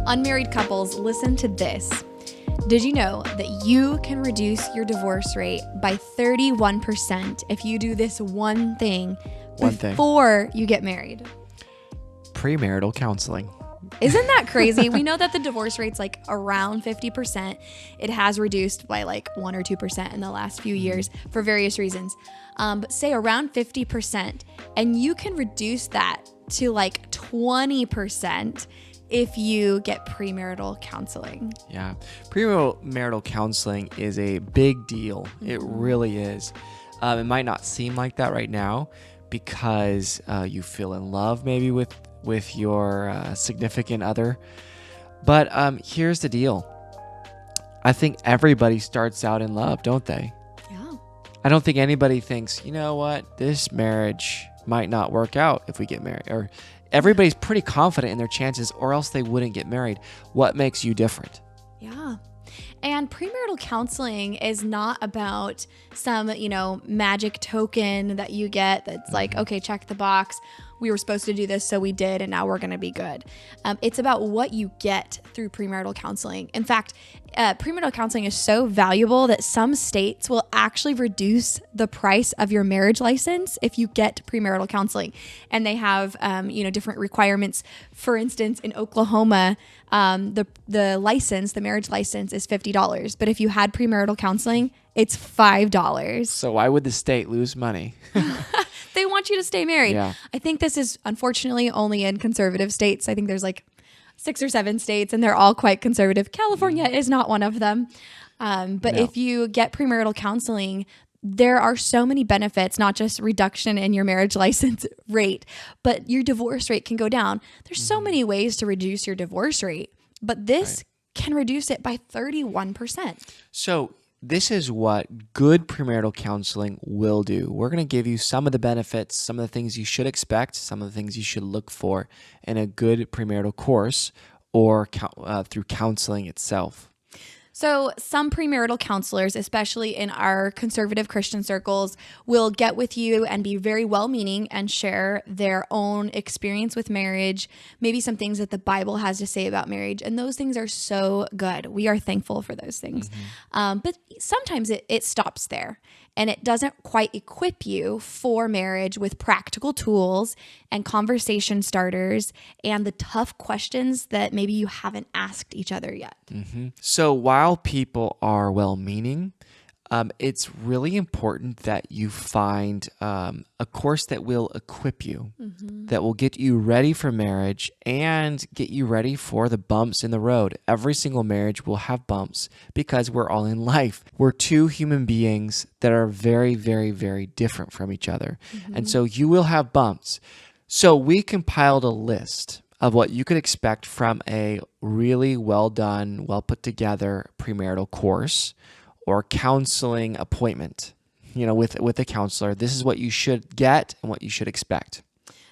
Unmarried couples, listen to this. Did you know that you can reduce your divorce rate by 31% if you do this one thing before you get married? Premarital counseling. Isn't that crazy? We know that the divorce rate's like around 50%. It has reduced by like 1 or 2% in the last few years for various reasons. But say around 50%, and you can reduce that to like 20% if you get premarital counseling. Yeah. Premarital counseling is a big deal. It really is. It might not seem like that right now because you feel in love maybe with your significant other. But here's the deal. I think everybody starts out in love, don't they? Yeah. I don't think anybody thinks, you know what, this marriage might not work out if we get married. Or everybody's pretty confident in their chances, or else they wouldn't get married. What makes you different? Yeah. And premarital counseling is not about some, magic token that you get that's like, okay, check the box. We were supposed to do this, so we did, and now we're going to be good. It's about what you get through premarital counseling. In fact, premarital counseling is so valuable that some states will actually reduce the price of your marriage license if you get premarital counseling. And they have, different requirements. For instance, in Oklahoma, the license, the marriage license, is $50. But if you had premarital counseling, it's $5. So why would the state lose money? They want you to stay married. Yeah. I think this is unfortunately only in conservative states. I think there's like 6 or 7 states and they're all quite conservative. California is not one of them. But if you get premarital counseling, there are so many benefits, not just reduction in your marriage license rate, but your divorce rate can go down. There's so many ways to reduce your divorce rate, but this can reduce it by 31%. So this is what good premarital counseling will do. We're going to give you some of the benefits, some of the things you should expect, some of the things you should look for in a good premarital course or through counseling itself. So some premarital counselors, especially in our conservative Christian circles, will get with you and be very well-meaning and share their own experience with marriage, maybe some things that the Bible has to say about marriage. And those things are so good. We are thankful for those things. But sometimes it stops there and it doesn't quite equip you for marriage with practical tools and conversation starters and the tough questions that maybe you haven't asked each other yet. So while people are well-meaning, it's really important that you find a course that will equip you, that will get you ready for marriage and get you ready for the bumps in the road. Every single marriage will have bumps because we're all in life. We're two human beings that are very, very, very different from each other. And so you will have bumps. So we compiled a list of what you could expect from a really well done, well put together premarital course or counseling appointment, with a counselor. This is what you should get and what you should expect.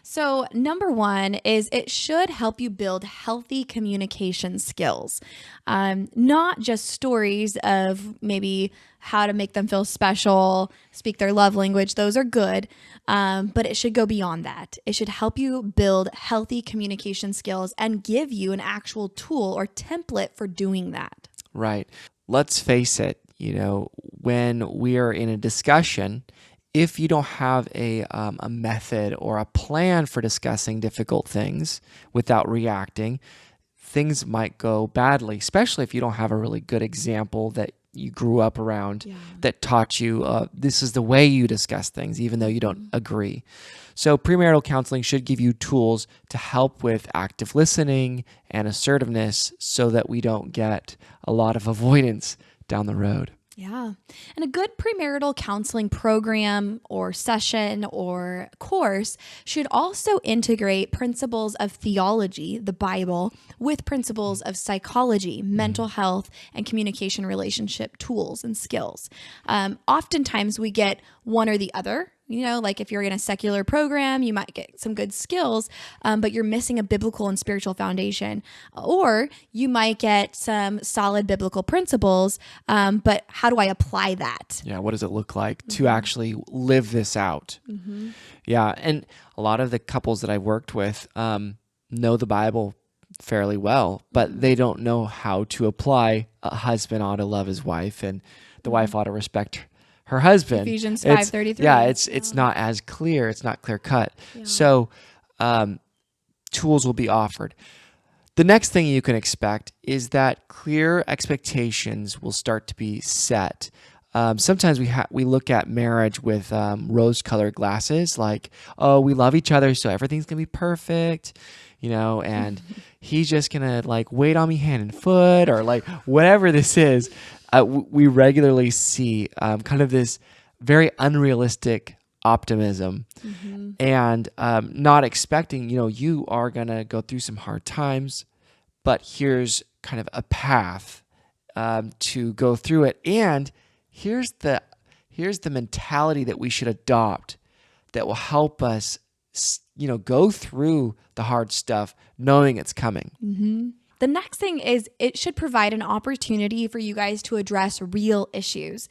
So number one is it should help you build healthy communication skills, not just stories of maybe how to make them feel special, speak their love language. Those are good, but it should go beyond that. It should help you build healthy communication skills and give you an actual tool or template for doing that. Right. Let's face it, when we are in a discussion, if you don't have a method or a plan for discussing difficult things without reacting, things might go badly, especially if you don't have a really good example that you grew up around that taught you this is the way you discuss things, even though you don't agree. So premarital counseling should give you tools to help with active listening and assertiveness so that we don't get a lot of avoidance down the road. Yeah. And a good premarital counseling program or session or course should also integrate principles of theology, the Bible, with principles of psychology, mental health, and communication relationship tools and skills. Oftentimes we get one or the other. Like if you're in a secular program, you might get some good skills, but you're missing a biblical and spiritual foundation. Or you might get some solid biblical principles, but how do I apply that? Yeah, what does it look like to actually live this out? Yeah, and a lot of the couples that I've worked with know the Bible fairly well, but they don't know how to apply a husband ought to love his wife and the wife ought to respect her husband. Ephesians It's 5:33. yeah, it's not as clear. It's not clear cut. Yeah. So tools will be offered. The next thing you can expect is that clear expectations will start to be set. Sometimes we look at marriage with rose-colored glasses, like, oh, we love each other, so everything's gonna be perfect, and he's just gonna like wait on me hand and foot, or like whatever this is. We regularly see kind of this very unrealistic optimism, and not expecting, you are gonna go through some hard times, but here's kind of a path to go through it, and here's the mentality that we should adopt that will help us, go through the hard stuff knowing it's coming. The next thing is it should provide an opportunity for you guys to address real issues.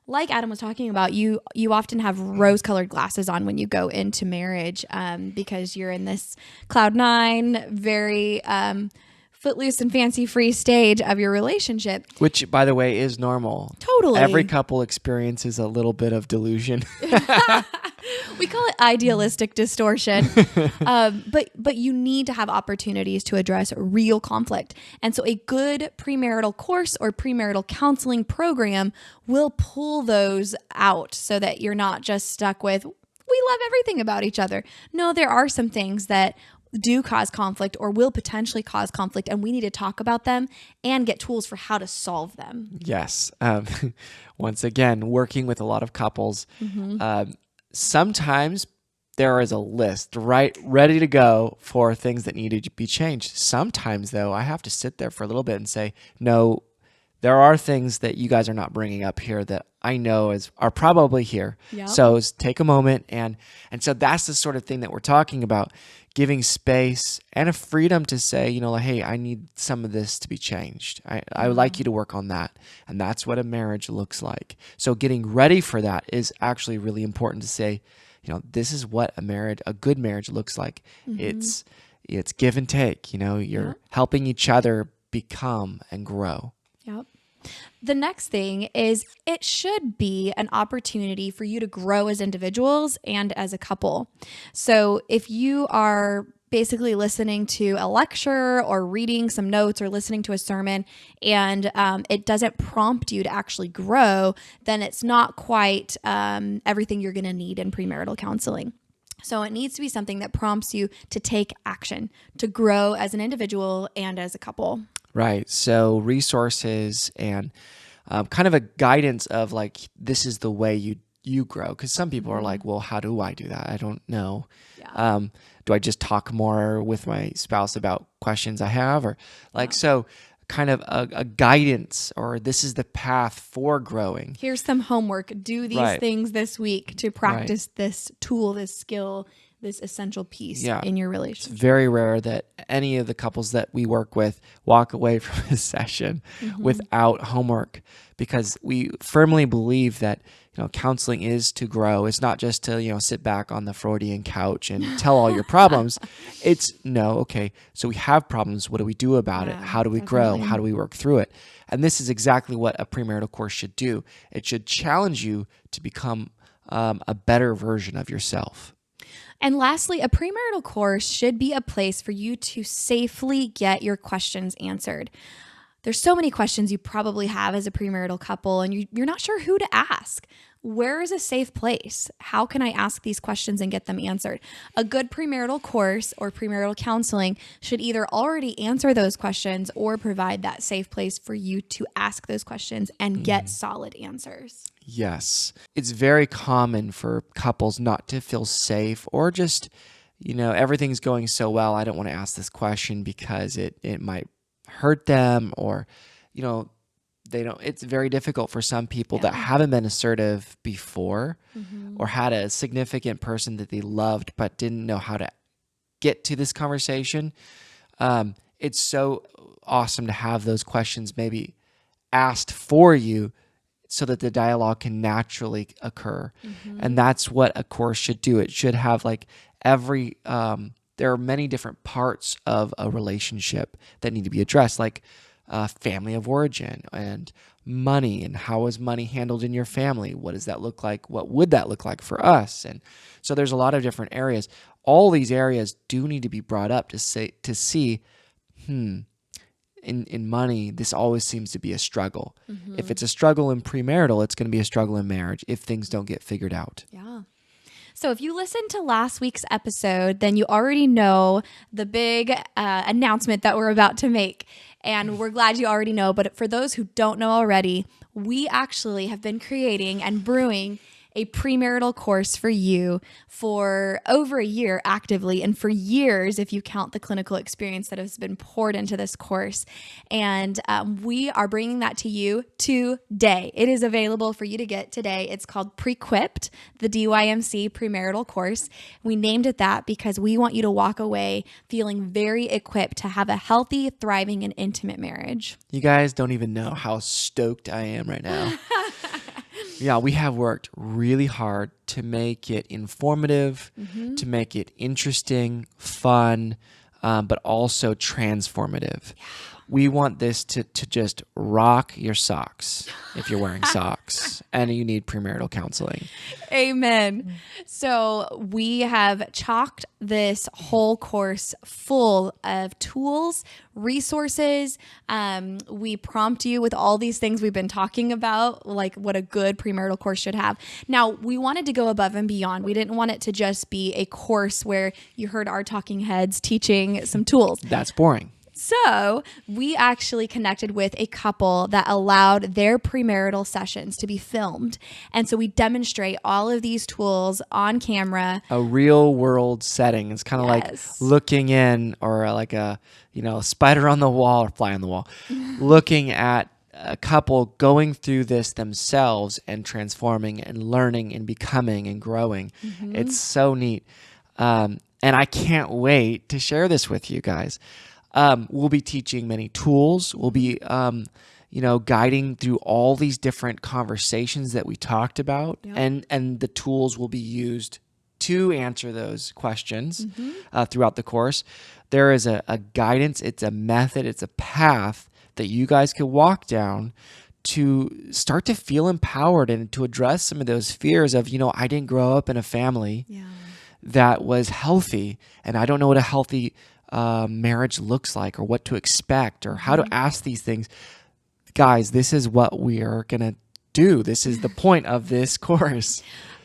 Like Adam was talking about, you often have rose-colored glasses on when you go into marriage because you're in this cloud nine, very footloose and fancy-free stage of your relationship. Which, by the way, is normal. Totally. Every couple experiences a little bit of delusion. We call it idealistic distortion. But you need to have opportunities to address real conflict. And so a good premarital course or premarital counseling program will pull those out so that you're not just stuck with, we love everything about each other. No, there are some things that do cause conflict or will potentially cause conflict, and we need to talk about them and get tools for how to solve them. Yes. Once again, working with a lot of couples, sometimes there is a list ready to go for things that need to be changed. Sometimes, though, I have to sit there for a little bit and say, no, there are things that you guys are not bringing up here that I know are probably here. Yep. So take a moment. And so that's the sort of thing that we're talking about, giving space and a freedom to say, hey, I need some of this to be changed. I would like you to work on that. And that's what a marriage looks like. So getting ready for that is actually really important to say, this is what a good marriage looks like. It's give and take, you're helping each other become and grow. Yep. The next thing is it should be an opportunity for you to grow as individuals and as a couple. So if you are basically listening to a lecture or reading some notes or listening to a sermon and it doesn't prompt you to actually grow, then it's not quite everything you're going to need in premarital counseling. So it needs to be something that prompts you to take action, to grow as an individual and as a couple. Right. So resources and kind of a guidance of like, this is the way you grow. Because some people are like, well, how do I do that? I don't know. Yeah. Do I just talk more with my spouse about questions I have? Or like, so kind of a guidance, or this is the path for growing. Here's some homework. Do these things this week to practice this tool, this skill, this essential piece in your relationship. It's very rare that any of the couples that we work with walk away from a session without homework, because we firmly believe that counseling is to grow. It's not just to sit back on the Freudian couch and tell all your problems. It's okay, so we have problems. What do we do about it? How do we grow? How do we work through it? And this is exactly what a premarital course should do. It should challenge you to become a better version of yourself. And lastly, a premarital course should be a place for you to safely get your questions answered. There's so many questions you probably have as a premarital couple, and you're not sure who to ask. Where is a safe place? How can I ask these questions and get them answered? A good premarital course or premarital counseling should either already answer those questions or provide that safe place for you to ask those questions and get solid answers. Yes. It's very common for couples not to feel safe, or just, everything's going so well, I don't want to ask this question because it might hurt them, or, it's very difficult for some people that haven't been assertive before or had a significant person that they loved but didn't know how to get to this conversation. It's so awesome to have those questions maybe asked for you, so that the dialogue can naturally occur. And that's what a course should do. It should have like every there are many different parts of a relationship that need to be addressed, like family of origin and money, and how is money handled in your family? What does that look like? What would that look like for us? And so there's a lot of different areas. All these areas do need to be brought up to see, in money, this always seems to be a struggle. If it's a struggle in premarital, it's going to be a struggle in marriage if things don't get figured out. Yeah. So if you listened to last week's episode, then you already know the big announcement that we're about to make. And we're glad you already know. But for those who don't know already, we actually have been creating and brewing a premarital course for you for over a year actively, and for years if you count the clinical experience that has been poured into this course. And we are bringing that to you today. It is available for you to get today. It's called Prequipped, the DYMC premarital course. We named it that because we want you to walk away feeling very equipped to have a healthy, thriving, and intimate marriage. You guys don't even know how stoked I am right now. Yeah, we have worked really hard to make it informative, to make it interesting, fun, but also transformative. Yeah. We want this to just rock your socks if you're wearing socks and you need premarital counseling. Amen. So we have chalked this whole course full of tools, resources. We prompt you with all these things we've been talking about, like what a good premarital course should have. Now, we wanted to go above and beyond. We didn't want it to just be a course where you heard our talking heads teaching some tools. That's boring. So we actually connected with a couple that allowed their premarital sessions to be filmed. And so we demonstrate all of these tools on camera. A real world setting. It's kind of like looking in, or like a spider on the wall or fly on the wall, looking at a couple going through this themselves and transforming and learning and becoming and growing. It's so neat. And I can't wait to share this with you guys. We'll be teaching many tools. We'll be, guiding through all these different conversations that we talked about, and the tools will be used to answer those questions throughout the course. There is a guidance. It's a method. It's a path that you guys can walk down to start to feel empowered and to address some of those fears of, I didn't grow up in a family that was healthy, and I don't know what a healthy marriage looks like, or what to expect, or how to ask these things. Guys, this is what we are going to do. This is the point of this course.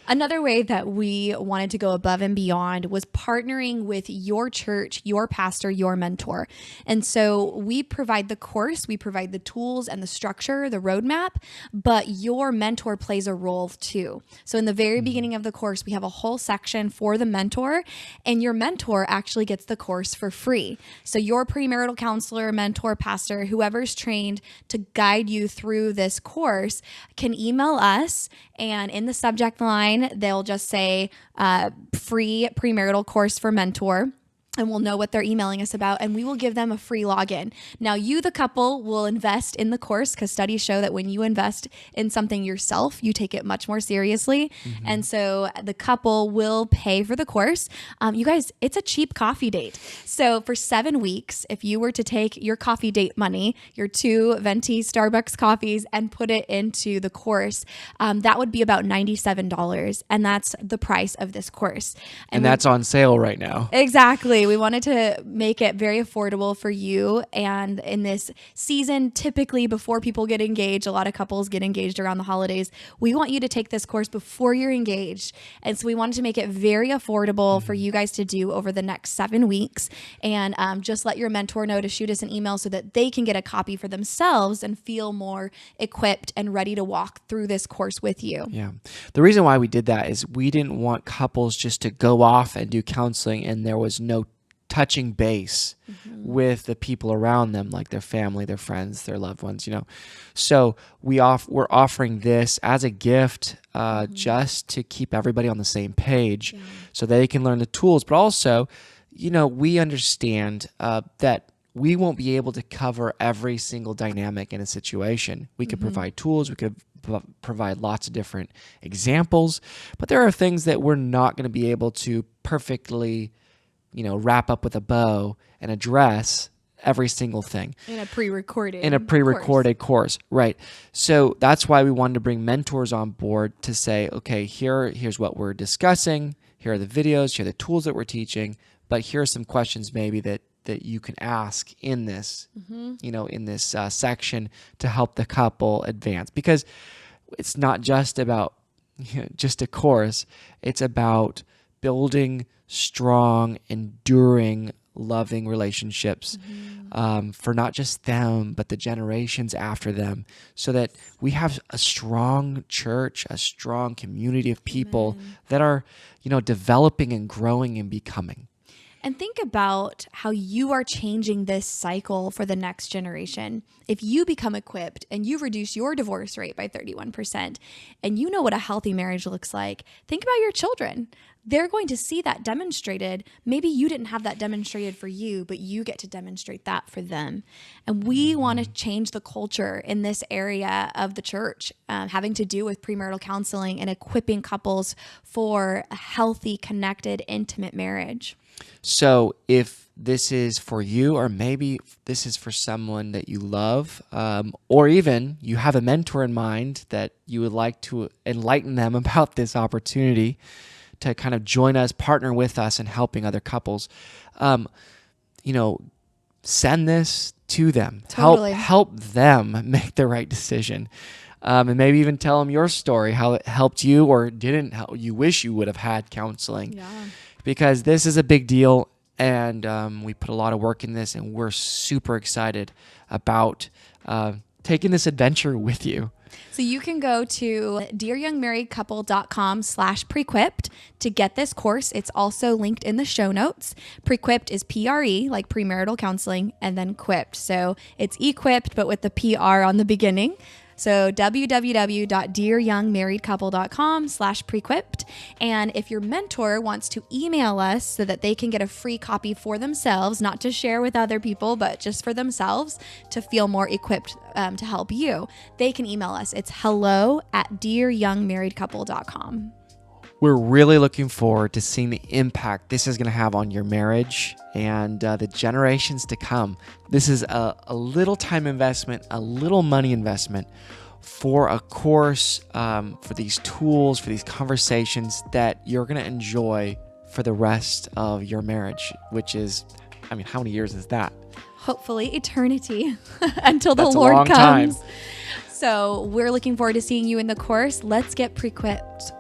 Another way that we wanted to go above and beyond was partnering with your church, your pastor, your mentor. And so we provide the course, we provide the tools and the structure, the roadmap, but your mentor plays a role too. So in the very beginning of the course, we have a whole section for the mentor, and your mentor actually gets the course for free. So your premarital counselor, mentor, pastor, whoever's trained to guide you through this course can email us, and in the subject line, they'll just say free premarital course for mentor. And we'll know what they're emailing us about, and we will give them a free login. Now, you, the couple, will invest in the course, because studies show that when you invest in something yourself, you take it much more seriously. And so the couple will pay for the course. You guys, it's a cheap coffee date. So for 7 weeks, if you were to take your coffee date money, your 2 venti Starbucks coffees, and put it into the course, that would be about $97. And that's the price of this course. And that's on sale right now. Exactly. We wanted to make it very affordable for you. And in this season, typically before people get engaged, a lot of couples get engaged around the holidays. We want you to take this course before you're engaged. And so we wanted to make it very affordable for you guys to do over the next 7 weeks. And just let your mentor know to shoot us an email so that they can get a copy for themselves and feel more equipped and ready to walk through this course with you. Yeah. The reason why we did that is we didn't want couples just to go off and do counseling and there was no touching base with the people around them, like their family, their friends, their loved ones, So we're offering this as a gift just to keep everybody on the same page so they can learn the tools. But also, we understand that we won't be able to cover every single dynamic in a situation. We could provide tools, we could provide lots of different examples, but there are things that we're not going to be able to perfectly wrap up with a bow and address every single thing in a pre-recorded course. Right. So that's why we wanted to bring mentors on board to say, okay, here's what we're discussing. Here are the videos, here are the tools that we're teaching, but here are some questions maybe that you can ask in this, in this section to help the couple advance. Because it's not just about just a course. It's about building strong, enduring, loving relationships for not just them, but the generations after them, so that we have a strong church, a strong community of people that are, developing and growing and becoming. And think about how you are changing this cycle for the next generation. If you become equipped and you reduce your divorce rate by 31%, and you know what a healthy marriage looks like, think about your children. They're going to see that demonstrated. Maybe you didn't have that demonstrated for you, but you get to demonstrate that for them. And we want to change the culture in this area of the church, having to do with premarital counseling and equipping couples for a healthy, connected, intimate marriage. So if this is for you, or maybe this is for someone that you love, or even you have a mentor in mind that you would like to enlighten them about this opportunity to kind of join us, partner with us in helping other couples, send this to them. Totally. Help them make the right decision. And maybe even tell them your story, how it helped you or didn't help. You wish you would have had counseling. Yeah. Because this is a big deal, and we put a lot of work in this, and we're super excited about taking this adventure with you. So you can go to dearyoungmarriedcouple.com/prequipped to get this course. It's also linked in the show notes. Prequipped is PRE, like premarital counseling, and then quipped. So it's equipped, but with the PR on the beginning. So www.dearyoungmarriedcouple.com/prequipped. And if your mentor wants to email us so that they can get a free copy for themselves, not to share with other people, but just for themselves to feel more equipped to help you, they can email us. It's hello@dearyoungmarriedcouple.com. We're really looking forward to seeing the impact this is going to have on your marriage and the generations to come. This is a little time investment, a little money investment for a course, for these tools, for these conversations that you're going to enjoy for the rest of your marriage, which is, how many years is that? Hopefully eternity until the That's Lord a long comes. time. So we're looking forward to seeing you in the course. Let's get pre-equipped.